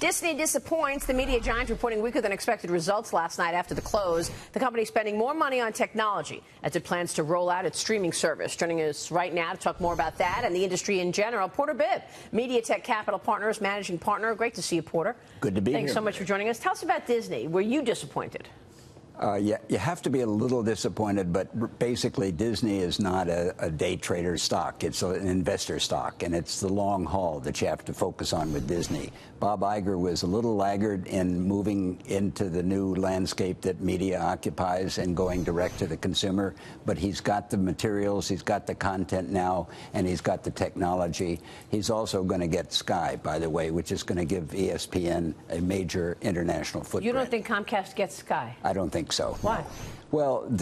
Disney disappoints. The media giant reporting weaker than expected results last night after the close. The company spending more money on technology as it plans to roll out its streaming service. Joining us right now to talk more about that and the industry in general, Porter Bibb, Mediatech Capital Partners managing partner. Great to see you, Porter. Good to be here. Thanks so much for joining us. Tell us about Disney. Were you disappointed? Yeah, you have to be a little disappointed, but basically Disney is not a day trader stock. It's an investor stock, and it's the long haul that you have to focus on with Disney. Bob Iger was a little laggard in moving into the new landscape that media occupies and going direct to the consumer, but he's got the materials, he's got the content now, and he's got the technology. He's also going to get Sky, by the way, which is going to give ESPN a major international footprint. You don't think Comcast gets Sky? I don't think so. Why? Well,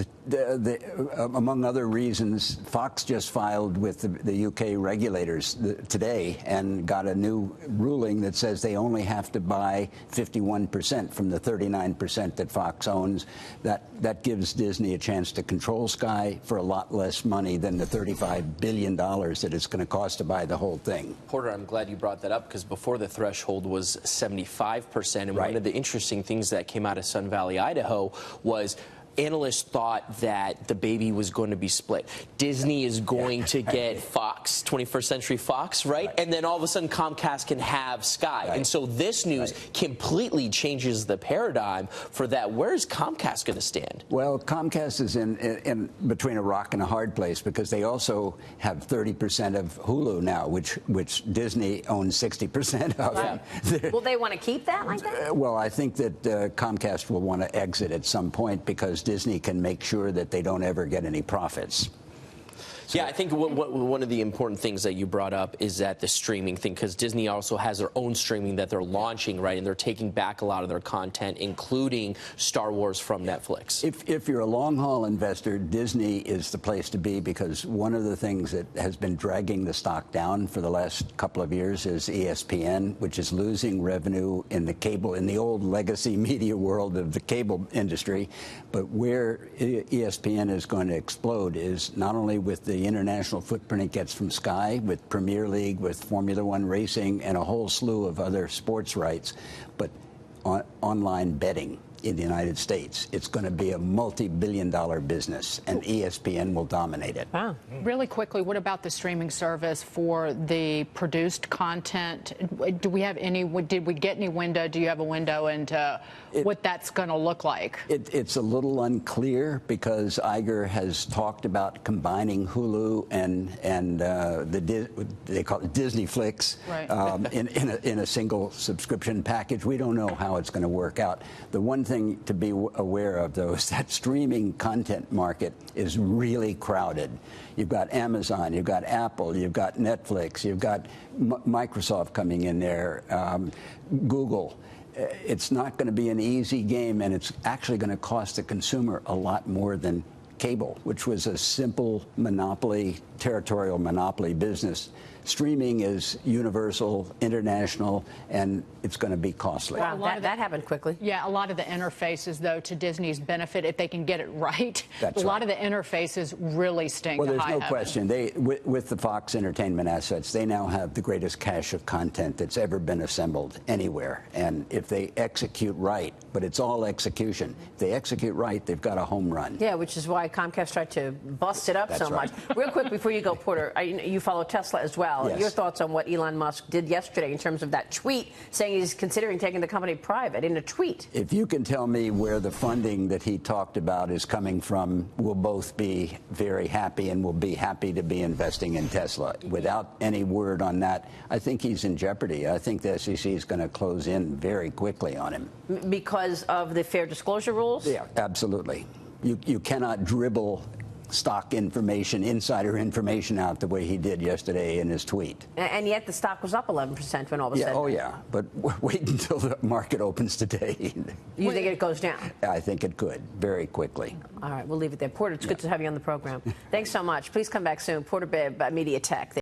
among other reasons, Fox just filed with the UK regulators today and got a new ruling that says they only have to buy 51% from the 39% that Fox owns. That gives Disney a chance to control Sky for a lot less money than the $35 billion that it's going to cost to buy the whole thing. Porter, I'm glad you brought that up because before the threshold was 75%. And one of the interesting things that came out of Sun Valley, Idaho was analysts thought that the baby was going to be split. Disney is going to get Fox, 21st Century Fox, right? And then all of a sudden Comcast can have Sky. And so this news completely changes the paradigm for that. Where is Comcast going to stand? Well, Comcast is in between a rock and a hard place because they also have 30% of Hulu now, which Disney owns 60% of. Wow. Will they want to keep that like that? Well, I think that Comcast will want to exit at some point because Disney can make sure that they don't ever get any profits. Yeah, I think one of the important things that you brought up is that the streaming thing, because Disney also has their own streaming that they're launching, right? And they're taking back a lot of their content, including Star Wars from Netflix. If you're a long-haul investor, Disney is the place to be because one of the things that has been dragging the stock down for the last couple of years is ESPN, which is losing revenue in the old legacy media world of the cable industry. But where ESPN is going to explode is not only with the international footprint it gets from Sky, with Premier League, with Formula One racing, and a whole slew of other sports rights, but online betting in the United States. It's going to be a multi-billion-dollar business, and ESPN will dominate it. Wow. Really quickly, what about the streaming service for the produced content? Do we have any? Did we get any window? Do you have a window into what that's going to look like? It's a little unclear because Iger has talked about combining Hulu and they call it Disney Flix in a single subscription package. We don't know how it's going to work out. The one thing to be aware of, though, is that streaming content market is really crowded. You've got Amazon, you've got Apple, you've got Netflix, you've got Microsoft coming in there, Google. It's not going to be an easy game, and it's actually going to cost the consumer a lot more than cable, which was a simple monopoly, territorial monopoly business. Streaming is universal, international, and it's going to be costly. Wow, that happened quickly. Yeah, a lot of the interfaces, though, to Disney's benefit, if they can get it right, a lot of the interfaces really stink. Well, there's no question. With the Fox Entertainment assets, they now have the greatest cache of content that's ever been assembled anywhere. And if they execute right, but it's all execution, if they execute right, they've got a home run. Yeah, which is why Comcast tried to bust it up so much. Real quick, before you go, Porter, you follow Tesla as well. Yes. Your thoughts on what Elon Musk did yesterday in terms of that tweet saying he's considering taking the company private in a tweet? If you can tell me where the funding that he talked about is coming from, we'll both be very happy and we'll be happy to be investing in Tesla. Without any word on that, I think he's in jeopardy. I think the SEC is going to close in very quickly on him. Because of the fair disclosure rules? Yeah, absolutely. You cannot dribble stock information, insider information out the way he did yesterday in his tweet. And yet the stock was up 11% when all was said. Oh, yeah. But wait until the market opens today. You think it goes down? I think it could, very quickly. All right, we'll leave it there. Porter, it's good to have you on the program. Thanks so much. Please come back soon. Porter Bibb, Mediatech.